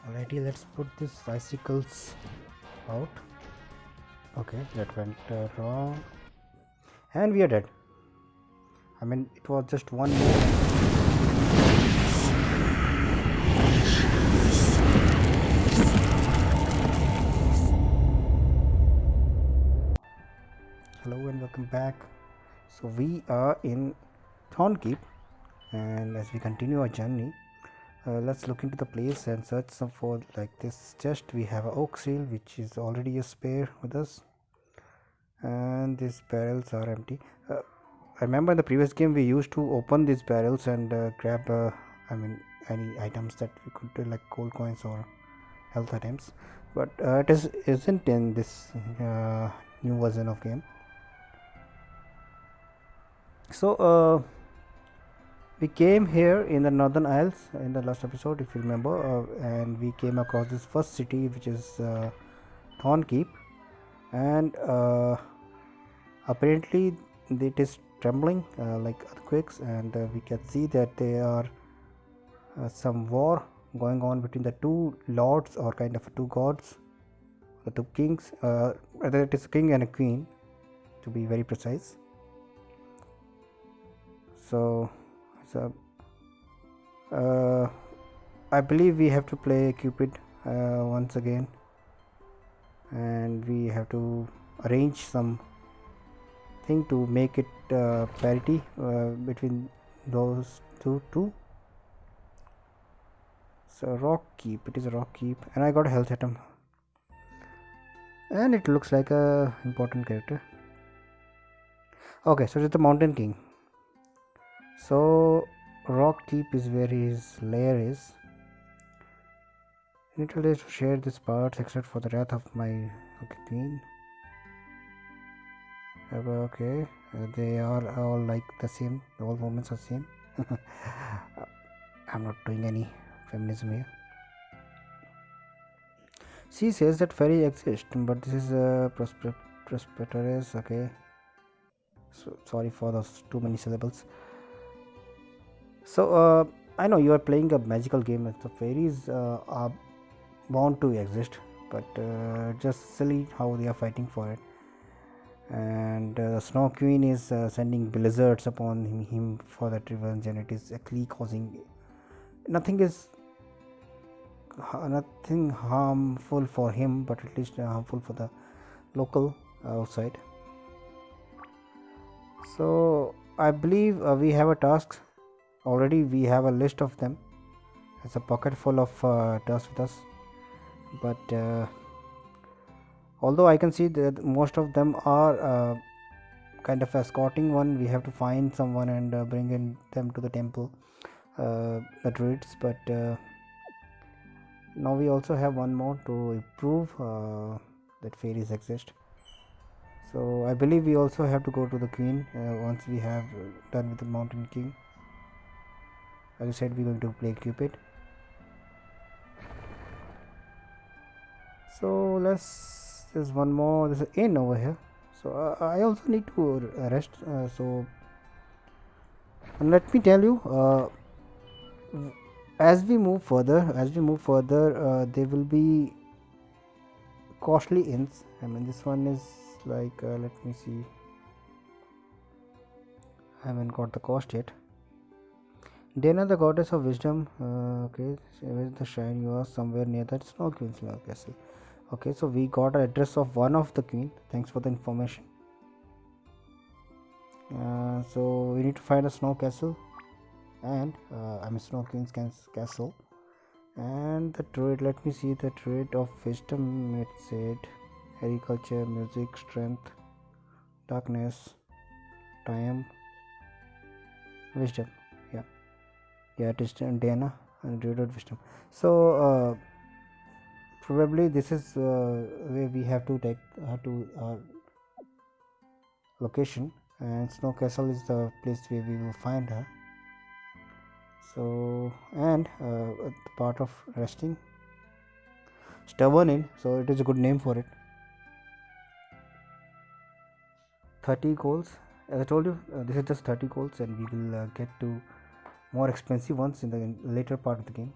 Alrighty, let's put these icicles out. Okay, that went wrong. And we are dead. I mean, it was just one more. Hello and welcome back. So we are in Thornkeep, and as we continue our journey, let's look into the place and search some for like this chest. We have an oak seal which is already a spare with us, and these barrels are empty. I remember in the previous game we used to open these barrels and grab any items that we could do, like gold coins or health items, but it isn't in this new version of game. So we came here in the Northern Isles in the last episode, if you remember, and we came across this first city, which is Thornkeep, and apparently it is trembling like earthquakes, and we can see that there are some war going on between the two lords, or kind of two gods, the two kings, whether it is a king and a queen, to be very precise. So I believe we have to play Cupid once again, and we have to arrange some thing to make it parity between those two. So rock keep, it is a rock keep, and I got a health item, and it looks like a important character. Okay, so it's the Mountain King. So rock keep is where his lair is. I need to share this part except for the wrath of my queen. Okay, they are all like the same, all movements are same. I'm not doing any feminism here. She says that fairy exist, but this is a prosperous. Okay, so sorry for those too many syllables. So I know you are playing a magical game, and the fairies are bound to exist, but just silly how they are fighting for it. And the Snow Queen is sending blizzards upon him for that revenge, and it is actually causing nothing harmful for him, but at least harmful for the local outside. So I believe we have a task already. We have a list of them. It's a pocket full of tasks with us, but although I can see that most of them are kind of escorting one, we have to find someone and bring in them to the temple, the druids, but now we also have one more to prove that fairies exist. So I believe we also have to go to the queen once we have done with the Mountain King. As I said, we're going to play Cupid. So there's one more, there's an inn over here, so I also need to rest, so let me tell you, as we move further, there will be costly inns. I mean, this one is like let me see, I haven't got the cost yet. Dana, the goddess of wisdom. Okay, where is the shrine? You are somewhere near that Snow Queen's castle. Okay, so we got an address of one of the queen. Thanks for the information. So we need to find a snow castle, and Snow Queen's castle, and the trade. Let me see the trade of wisdom. It said agriculture, music, strength, darkness, time, wisdom. Yeah, it is Diana and trade of wisdom. So probably this is where we have to take to our location, and Snow Castle is the place where we will find her. So, and the part of resting, Stubborn Inn, so it is a good name for it. 30 goals, as I told you, this is just 30 goals, and we will get to more expensive ones in the later part of the game.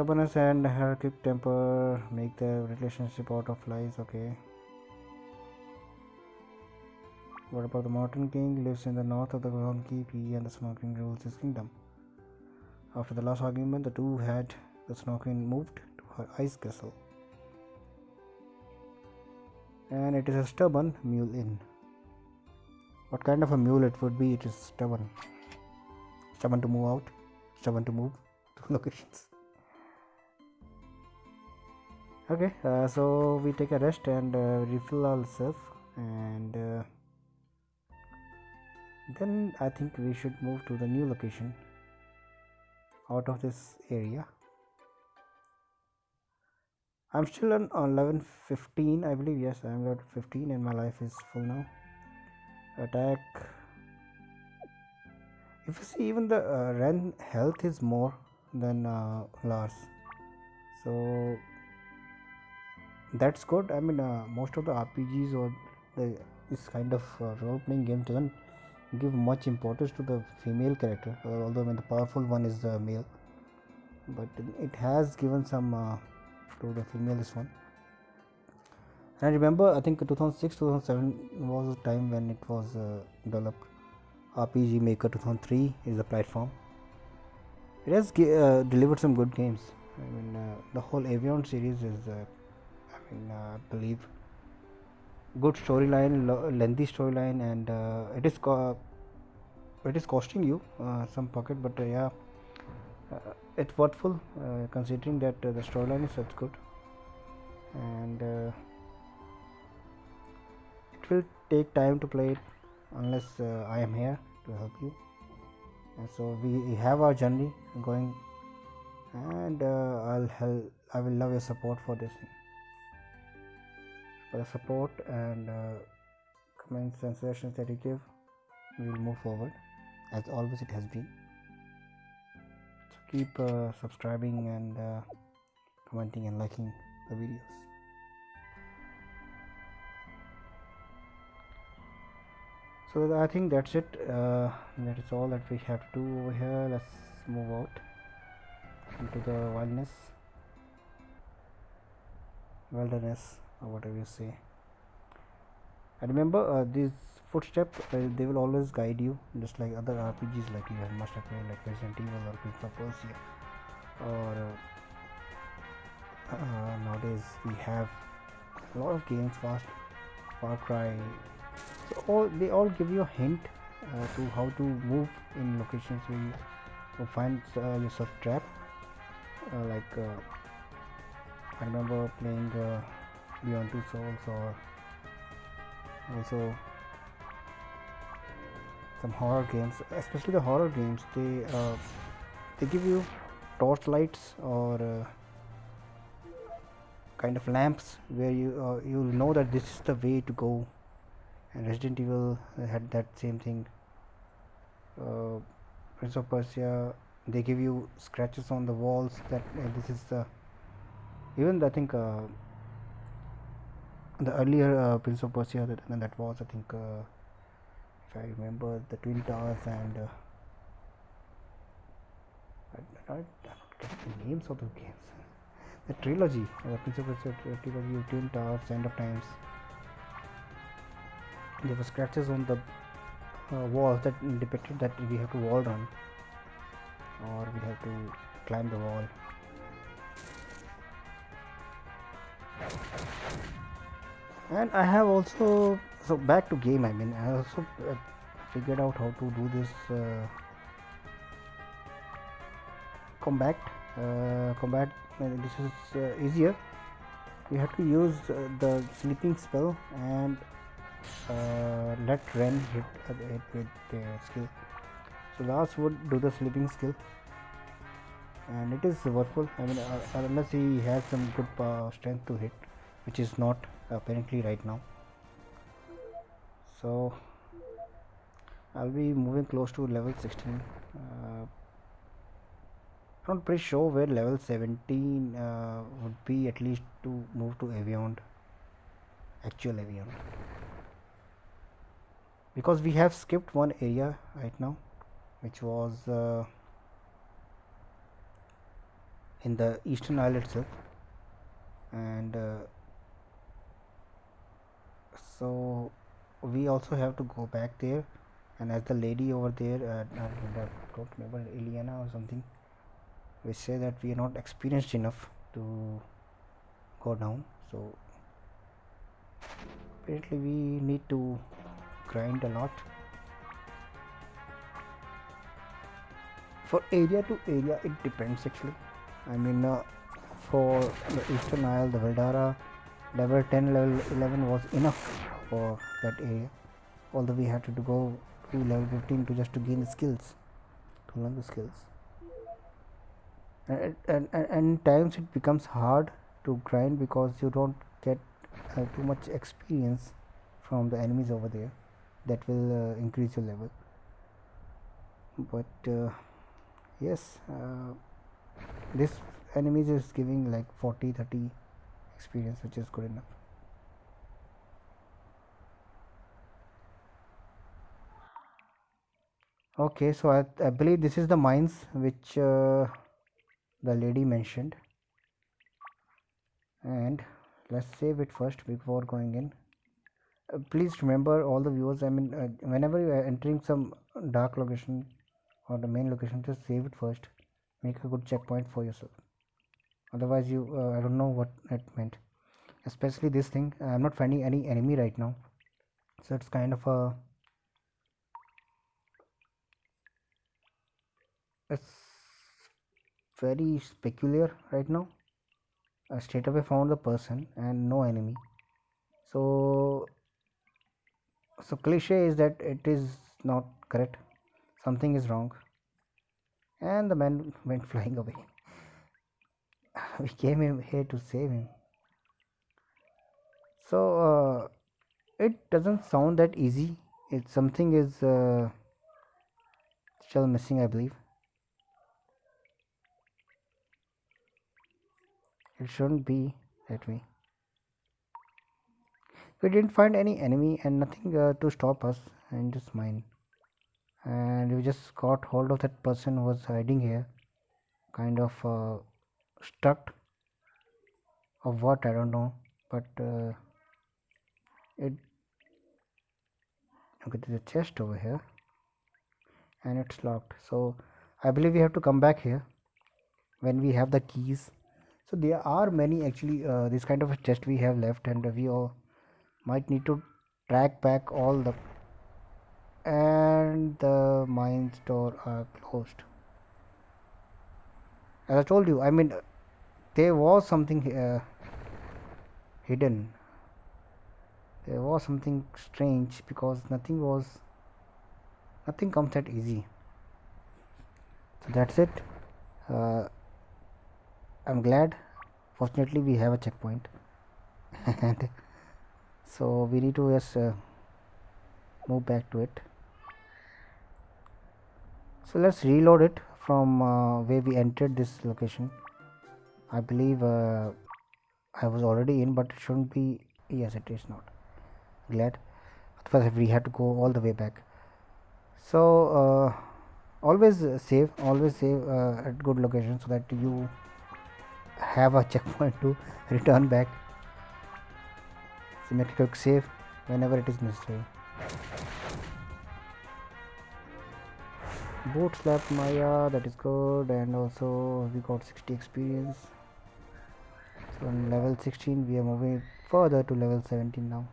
Stubbornness and her quick temper make the relationship out of lies. Okay. What about the Mountain King? Lives in the north of the Thornkeep. He and the Snow King rules his kingdom. After the last argument, the two had the Snow Queen moved to her ice castle. And it is a stubborn mule inn. What kind of a mule it would be? It is stubborn. Stubborn to move out. Stubborn to move to locations. Okay, so we take a rest and refill ourselves, and then I think we should move to the new location out of this area. I'm still on level 15, I believe. Yes, I'm level 15 and my life is full now. Attack. If you see, even the Rhen health is more than Lars, so that's good. I mean, most of the RPGs or this kind of role-playing game doesn't give much importance to the female character, although I mean the powerful one is the male, but it has given some to the female this one. And I remember, I think 2006 2007 was the time when it was developed. RPG Maker 2003 is the platform. It has delivered some good games. I mean, the whole Aveyond series is I believe good storyline, lengthy storyline, and it is costing you some pocket, but yeah, it's worthful considering that the storyline is such good, and it will take time to play it unless I am here to help you. And so we have our journey going, and I will love your support for this thing. For the support and comments and suggestions that you give, we will move forward as always it has been. So keep subscribing and commenting and liking the videos. So I think that's it. That is all that we have to do over here. Let's move out into the wilderness, or whatever you say. And remember, these footsteps they will always guide you, just like other RPGs like you must have played, like Resident Evil or Prince of Persia, or nowadays we have a lot of games, Far Cry. So they all give you a hint to how to move in locations where you find yourself trapped. I remember playing Beyond Two Souls, or also some horror games. Especially the horror games, they give you torch lights or kind of lamps where you'll know that this is the way to go. And Resident Evil had that same thing. Prince of Persia, they give you scratches on the walls that this is the, even I think the earlier Prince of Persia that was, I think if I remember, the Twin Towers, and I don't get the names of the games. The trilogy, Prince of Persia trilogy, Twin Towers, End of Times. There were scratches on the walls that depicted that we have to wall run, or we have to climb the wall. And I have also, so back to game, I mean I also figured out how to do this combat. This is easier. You have to use the sleeping spell and let Rhen hit with the skill. So Lars would do the sleeping skill, and it is worthwhil. I mean, unless he has some good strength to hit, which is not apparently right now. So I'll be moving close to level 16. I'm not pretty sure where level 17 would be, at least to move to Aveyond, actual Aveyond, because we have skipped one area right now, which was in the eastern isle itself, and so we also have to go back there. And as the lady over there, I don't remember, Eliana or something, we say that we are not experienced enough to go down, so apparently we need to grind a lot. For area to area it depends actually. I mean, for the eastern isle, the Valdara, level 10, level 11 was enough for that area, although we had to go to level 15 to just to gain the skills, to learn the skills. And times it becomes hard to grind because you don't get too much experience from the enemies over there that will increase your level. But yes, this enemies is giving like 40-30 experience, which is good enough. Okay, so I believe this is the mines which the lady mentioned, and let's save it first before going in. Please remember, all the viewers, I mean, whenever you are entering some dark location or the main location, just save it first, make a good checkpoint for yourself, otherwise you I don't know what it meant. Especially this thing, I'm not finding any enemy right now, so it's kind of a, it's very peculiar right now. I straight away found the person and no enemy, so cliche is that it is not correct, something is wrong, and the man went flying away. We came here to save him, so it doesn't sound that easy. It's something is still missing, I believe. It shouldn't be that way. We didn't find any enemy and nothing to stop us in this mine, and we just got hold of that person who was hiding here, kind of stuck of what, I don't know, but it, okay, there's a chest over here and it's locked, so I believe we have to come back here when we have the keys. So there are many actually this kind of a chest we have left, and we all might need to track back all the, and the mines door are closed. As I told you, I mean, there was something hidden, there was something strange, because nothing comes that easy. So that's it. I'm glad, fortunately we have a checkpoint and so we need to just move back to it. So let's reload it from where we entered this location. I believe I was already in, but it shouldn't be. Yes, it is not. Glad. Otherwise we had to go all the way back. So always save at good location, so that you have a checkpoint to return back. So make a quick save whenever it is necessary. Boot slap Maya, that is good, and also we got 60 experience. So on level 16 we are moving further to level 17 now.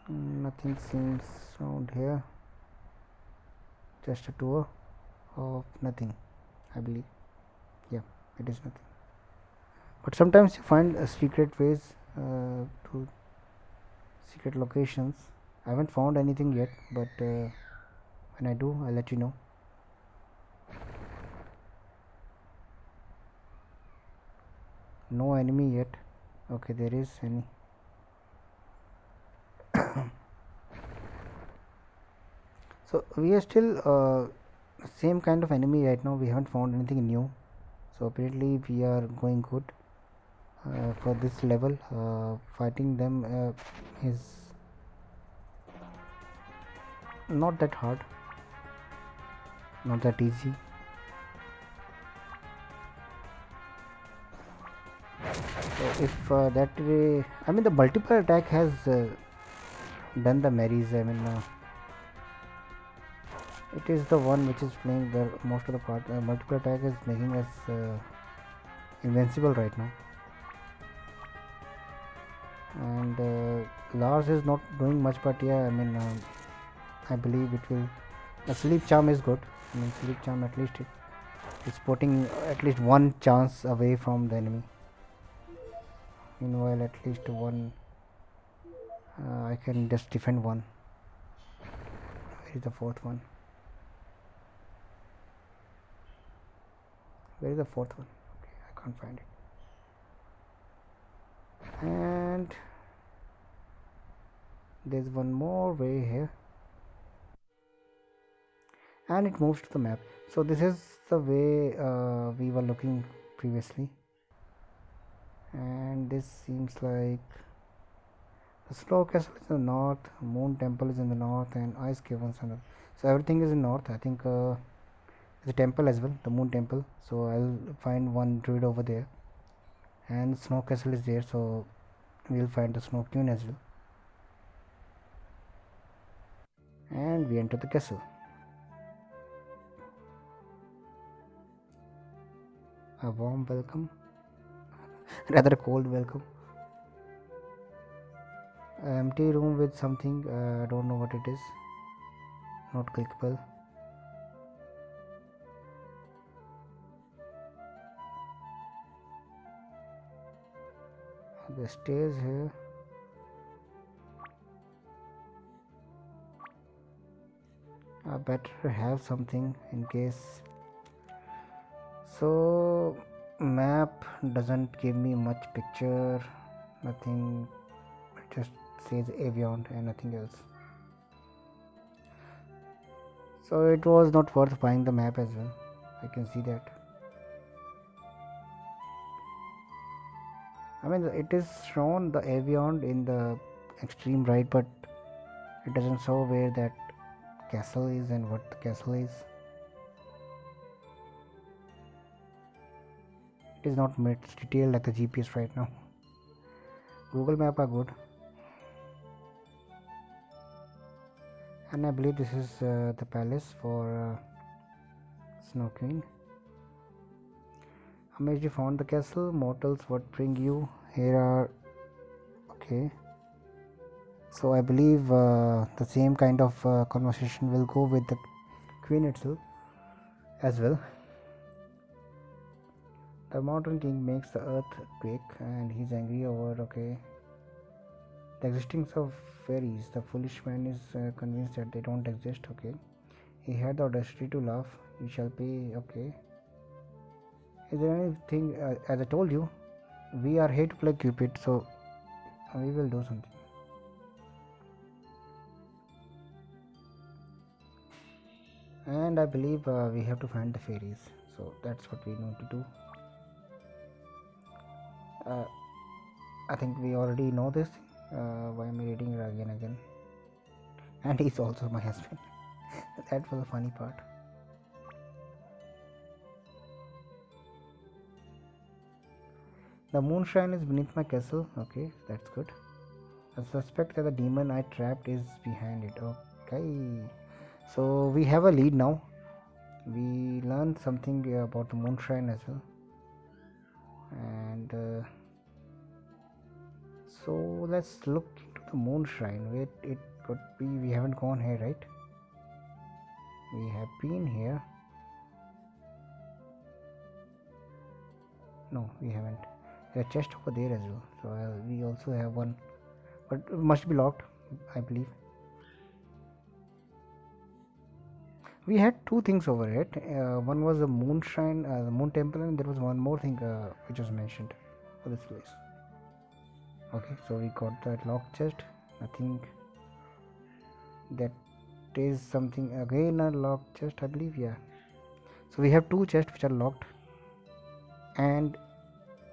Nothing seems around here, just a tour of nothing, I believe. Yeah, it is nothing, but sometimes you find secret ways to secret locations. I haven't found anything yet, but when I do, I'll let you know. No enemy yet. Okay, there is any. So we are still same kind of enemy right now. We haven't found anything new, so apparently we are going good for this level. Fighting them is not that hard. not that easy. So if I mean the multiple attack has done the marries. I mean it is the one which is playing the most of the part. Multiple attack is making us invincible right now, and Lars is not doing much, but yeah, I mean I believe it will. The sleep charm is good. I mean sleep charm at least it's putting at least one chance away from the enemy. Meanwhile, at least one I can just defend one. Where is the fourth one? Where is the fourth one? Okay, I can't find it. And there's one more way here, and it moves to the map. So this is the way we were looking previously, and this seems like the snow castle is in the north, moon temple is in the north, and ice caverns in the. So everything is in north. I think the temple as well, the moon temple. So I'll find one druid over there, and snow castle is there. So we'll find the snow queen as well, and we enter the castle. A warm welcome, rather cold welcome. An empty room with something. I don't know what it is. Not clickable. The stairs here. I better have something in case. So map doesn't give me much picture. Nothing. It just says Aveyond and nothing else. So it was not worth buying the map as well. I can see that. I mean it is shown the Aveyond in the extreme right, but it doesn't show where that castle is and what the castle is. It is not made detailed like the GPS right now. Google map are good, and I believe this is the palace for Snow Queen. Amazed you found the castle. Mortals, what bring you here are okay. So I believe the same kind of conversation will go with the queen itself as well. The mountain king makes the earth quake and he's angry over okay the existence of fairies. The foolish man is convinced that they don't exist. Okay, he had the audacity to laugh. You shall pay. Okay, is there anything as I told you, we are here to play Cupid, so we will do something. And I believe we have to find the fairies, so that's what we need to do. I think we already know this. Why am I reading it again? And he's also my husband. That was a funny part. The moon shrine is beneath my castle. Okay, that's good. I suspect that the demon I trapped is behind it. Okay, so we have a lead now. We learned something about the moon shrine as well, and so let's look into the moon shrine. Wait, it could be we haven't gone here, right? We have been here. No, we haven't. There's a chest over there as well. So we also have one, but it must be locked, I believe. We had two things over it. One was the moon shrine, the moon temple, and there was one more thing which was mentioned for this place. Okay, so we got that locked chest. Nothing. That is something again a locked chest, I believe. Yeah. So we have two chests which are locked, and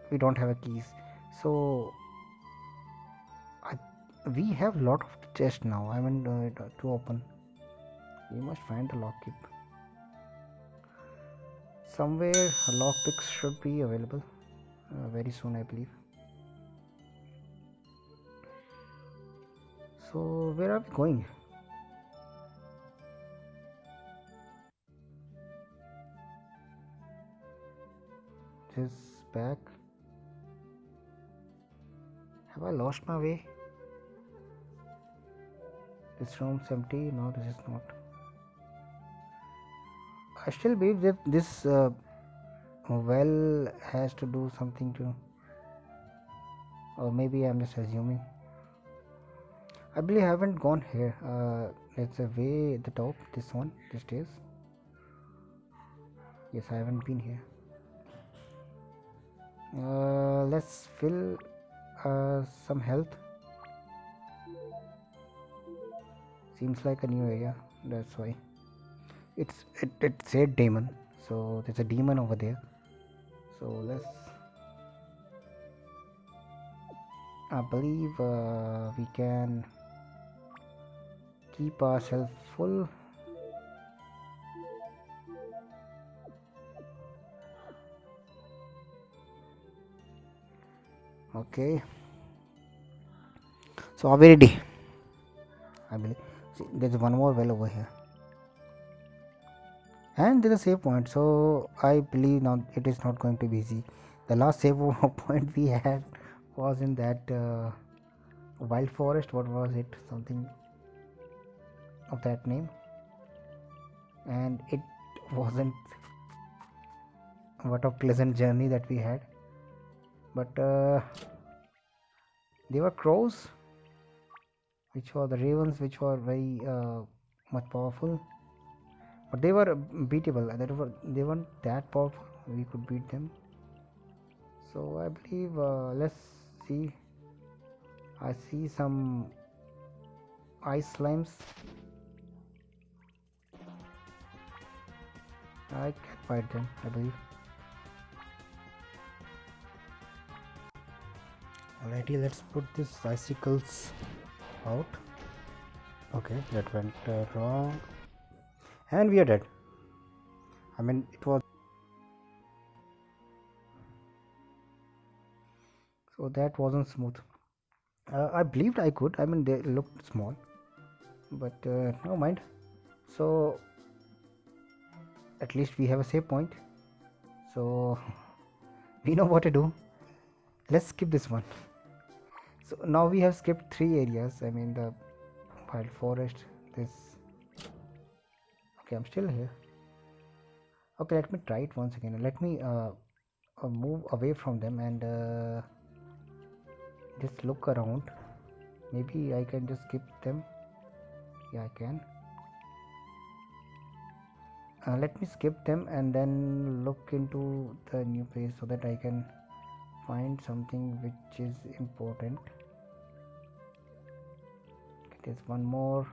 we don't have a keys. So we have lot of chests now. I mean to open. We must find the lock keep. Somewhere lockpicks should be available very soon, I believe. So where are we going? This back. Have I lost my way? This room's empty. No, this is not. I still believe that this well has to do something to, or maybe I'm just assuming. I believe I haven't gone here. It's a way at the top. This one, this stairs. Yes, I haven't been here. Let's fill some health. Seems like a new area. That's why. It said demon, so there's a demon over there. So let's. I believe we can keep ourselves full. Okay. So are we ready? I believe. See, there's one more well over here. And there's a save point, so I believe now it is not going to be easy. The last save point we had was in that wild forest. What was it? Something of that name, and it wasn't what a pleasant journey that we had. But they were crows, which were the ravens, which were very much powerful. But they were beatable. They weren't that powerful. We could beat them. So I believe let's see. I see some ice slimes. I can fight them, I believe. Alrighty, let's put these icicles out. Okay, that went wrong. And we are dead. I mean, it was. So that wasn't smooth. I believed I could. I mean, they looked small. But never mind. So at least we have a save point. So we know what to do. Let's skip this one. So now we have skipped 3 areas. I mean, the wild forest, this. Okay, I'm still here. Okay, let me try it once again. Let me move away from them and just look around. Maybe I can just skip them. Yeah, I can. Let me skip them and then look into the new place so that I can find something which is important. There's one more.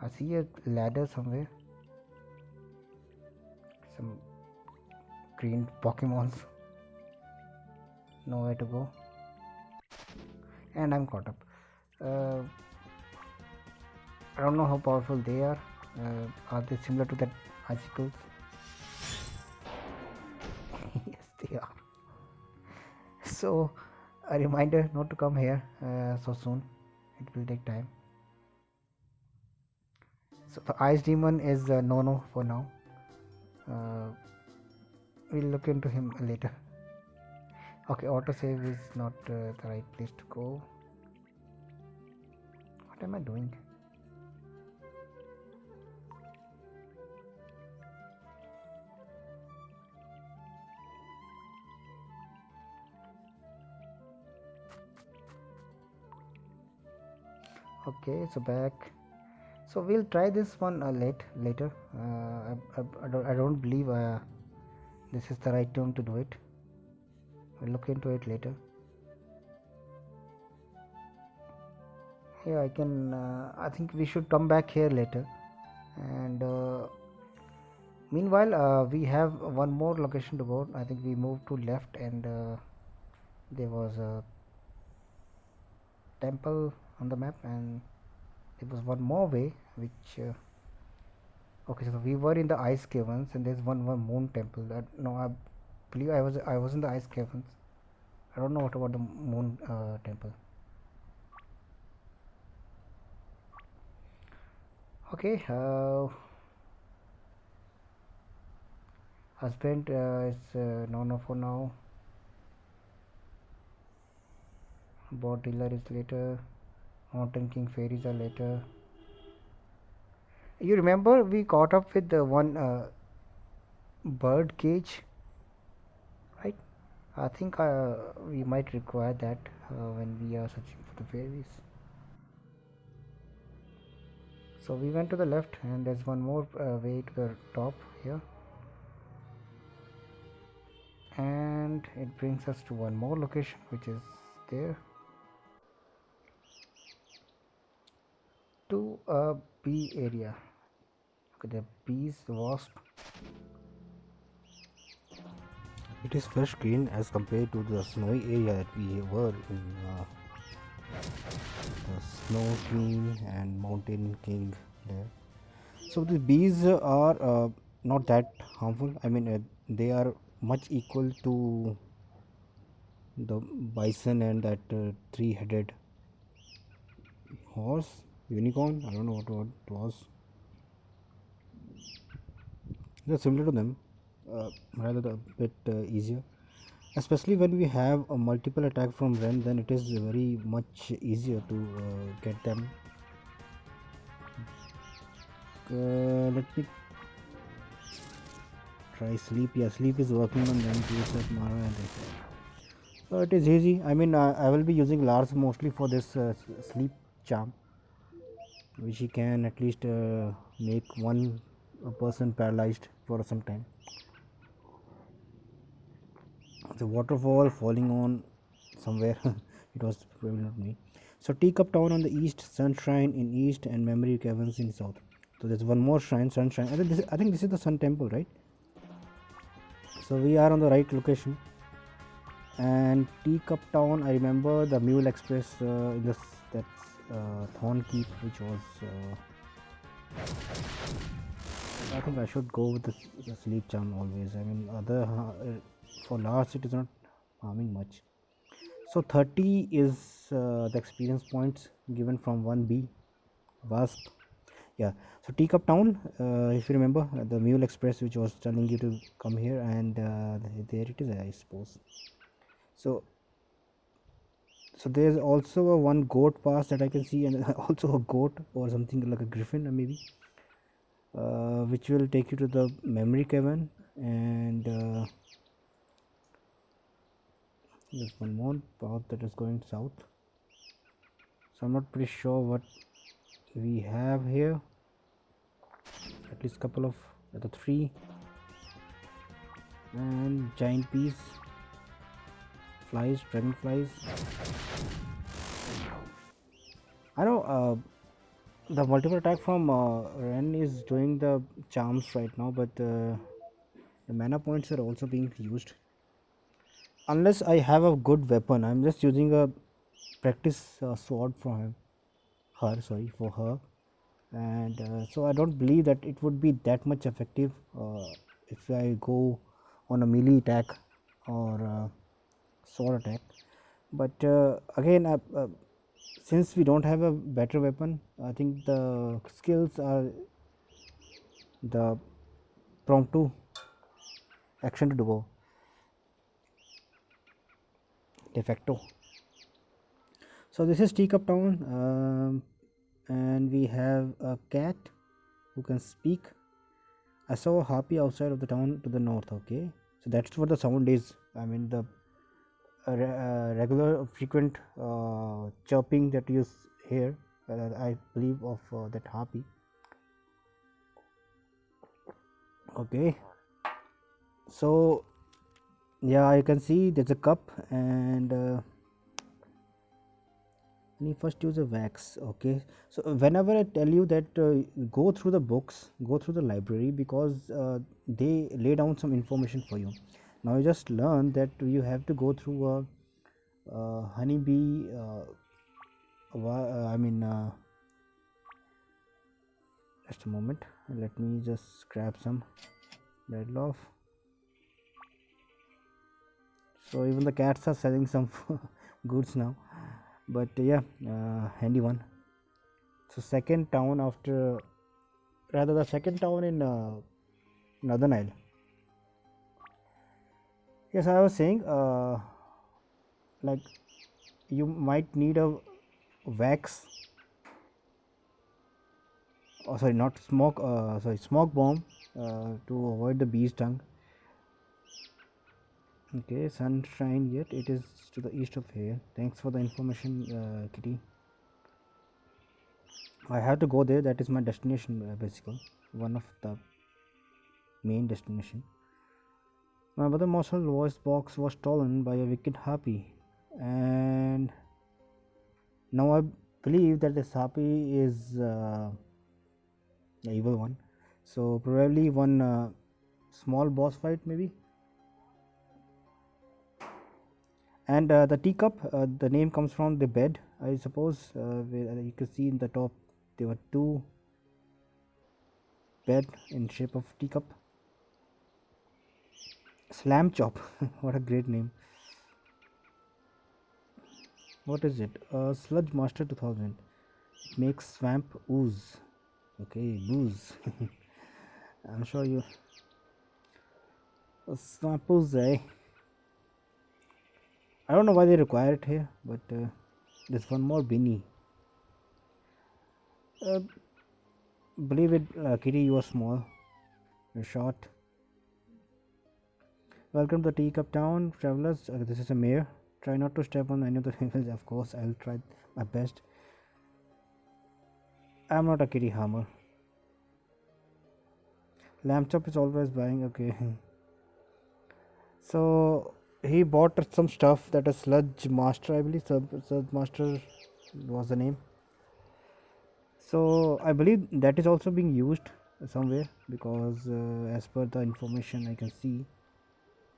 I see a ladder somewhere. Some green Pokemons. Nowhere to go. And I'm caught up. I don't know how powerful they are. Are they similar to that icicles? Yes, they are. So, a reminder not to come here so soon. It will take time. So the ice demon is no for now. We'll look into him later. Okay, autosave is not the right place to go. What am I doing? Okay, so back. So we'll try this one later. I don't believe this is the right term to do it. We'll look into it later. Yeah, I can. I think we should come back here later. And meanwhile, we have one more location to go. I think we moved to left, and there was a temple on the map, and there was one more way which Okay, so we were in the ice caverns, and there's one moon temple. That no, I believe I was in the ice caverns. I don't know what about the moon temple. Okay, husband is no for now. Boat dealer is later. Mountain king fairies are later. You remember we caught up with the one bird cage, right? I think we might require that when we are searching for the fairies. So we went to the left, and there's one more way to the top here, and it brings us to one more location, which is there, to a bee area. Okay, the bees, the wasp. It is fresh green as compared to the snowy area that we were in. The snow king and mountain king there. So the bees are not that harmful. I mean, they are much equal to the bison and that three-headed horse, unicorn. I don't know what it was. They're similar to them, rather a bit easier. Especially when we have a multiple attack from Rhen, then it is very much easier to get them. Let me try sleep. Yeah, sleep is working on them too. Like Mara and so it is easy. I mean, I will be using Lars mostly for this sleep charm, which he can at least make one person paralyzed for some time. The waterfall falling on somewhere. It was probably not me. So Teacup Town on the east, Sunshine in east, and Memory Caverns in south. So there's one more shrine, Sunshine. I think this is the Sun Temple, right? So we are on the right location. And Teacup Town, I remember the Mule Express in this that's Thornkeep, which was. I think I should go with the sleep charm always. I mean, for last it is not harming much. So 30 is the experience points given from 1B Wasp. Yeah. So Teacup Town, if you remember the Mule Express, which was telling you to come here, and there it is, I suppose. So there's also a one goat pass that I can see, and also a goat or something like a griffin maybe, which will take you to the memory cavern. And there's one more path that is going south, so I'm not pretty sure what we have here. At least couple of the three, and giant bees, flies, dragonflies. I know the multiple attack from Rhen is doing the charms right now, but the mana points are also being used. Unless I have a good weapon, I'm just using a practice sword for her, and so I don't believe that it would be that much effective if I go on a melee attack or sword attack. But again, since we don't have a better weapon, I think the skills are the promptu action to do de facto. So this is Teacup Town, and we have a cat who can speak. I saw a harpy outside of the town to the north. Okay, so that's what the sound is. I mean the regular frequent chirping that you hear, I believe of that harpy. Okay, so yeah, you can see there's a cup, and you first use a wax. Okay, so whenever I tell you that go through the books, go through the library, because they lay down some information for you. Now you just learn that you have to go through a honeybee I mean Just a moment. Let me just grab some bread loaf. So even the cats are selling some goods now. But yeah, handy one. So second town after, rather the second town in Northern Isle. Yes, I was saying, like you might need a wax. Oh, sorry, not smoke. Sorry, smoke bomb to avoid the bee's tongue. Okay, sunshine yet. It is to the east of here. Thanks for the information, Kitty. I have to go there. That is my destination, basically. One of the main destination. My mother Marshall voice box was stolen by a wicked harpy, and now I believe that this harpy is the evil one. So probably one small boss fight maybe. And the teacup, the name comes from the bed, I suppose. Where you can see in the top there were two bed in shape of teacup. Slam chop, what a great name. What is it? Sludge Master 2000. It makes swamp ooze. Okay, booze. I'm sure you. Swamp ooze, eh? I don't know why they require it here, but there's one more beanie. Believe it, Kitty, you are small. You're short. Welcome to the Teacup Town, travelers. This is a mayor. Try not to step on any of the vehicles, of course. I'll try my best. I'm not a kitty hammer. Lamb chop is always buying. Okay. So he bought some stuff that is Sludge Master, I believe. Sludge Master was the name. So I believe that is also being used somewhere because as per the information I can see,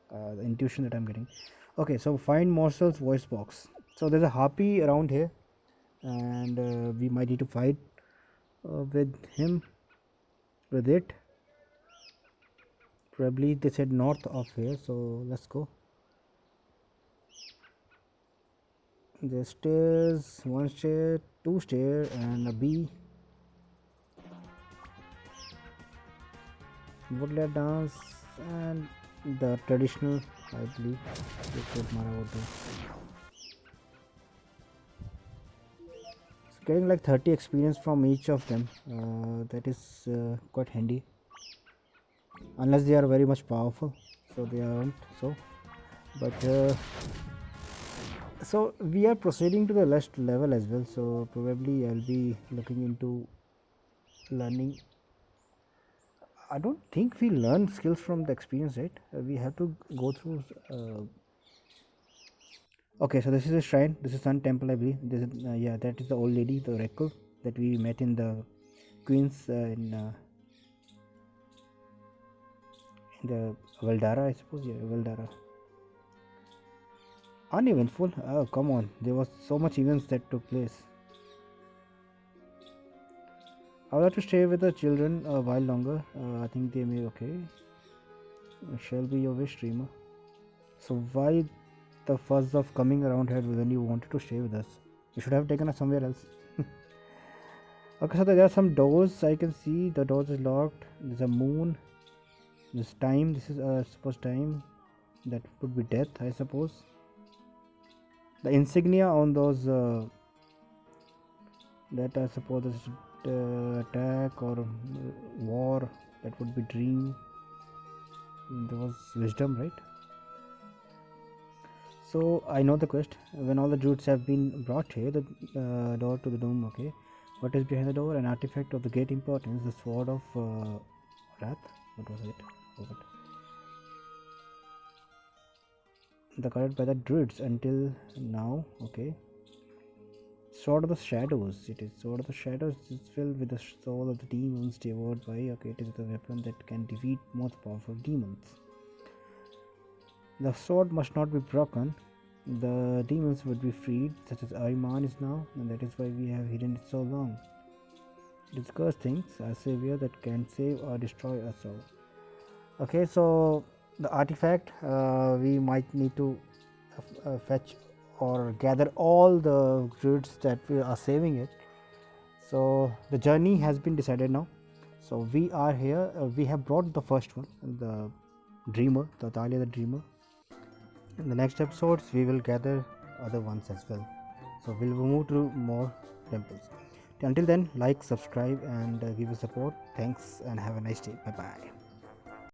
the intuition that I'm getting. Okay, so find Marcel's voice box. So there's a harpy around here, and we might need to fight with him, with it. Probably they said north of here, so let's go. There's stairs, one stair, two stair, and a bee. Woodland dance and the traditional, I believe. Getting like 30 experience from each of them. That is quite handy. Unless they are very much powerful, so they aren't so. But so we are proceeding to the last level as well. So probably I'll be looking into learning. I don't think we learn skills from the experience, right? We have to go through. Okay, so this is a shrine. This is Sun Temple, I believe. This is, yeah, that is the old lady, the oracle that we met in the Queen's in the Valdara, I suppose. Yeah, Valdara. Uneventful. Oh, come on. There was so much events that took place. I would like to stay with the children a while longer. I think they may. Okay. Shall be your wish, dreamer. So why the fuss of coming around here when you wanted to stay with us? You should have taken us somewhere else. Okay, so there are some doors I can see. The doors is locked. There's a moon. This time. This is suppose time. That would be death, I suppose. The insignia on those that I suppose is attack or war. That would be dream. There was wisdom, right? So I know the quest. When all the druids have been brought here, the door to the dome. Okay, what is behind the door? An artifact of the great importance, the sword of wrath. What was it? Forgot. The guarded by the druids until now. Okay. Sword of the shadows. It is sword of the shadows. It's filled with the soul of the demons devoured by. Okay, it is the weapon that can defeat most powerful demons. The sword must not be broken. The demons would be freed, such as Ariman is now, and that is why we have hidden it so long. discuss things, a savior that can save or destroy us all. Okay, so the artifact, we might need to fetch or gather all the goods that we are saving it. So the journey has been decided now. So we are here. We have brought the first one, the dreamer, the Talia the dreamer. In the next episodes, we will gather other ones as well. So we'll move to more temples. Until then, like, subscribe, and give us support. Thanks, and have a nice day. Bye bye.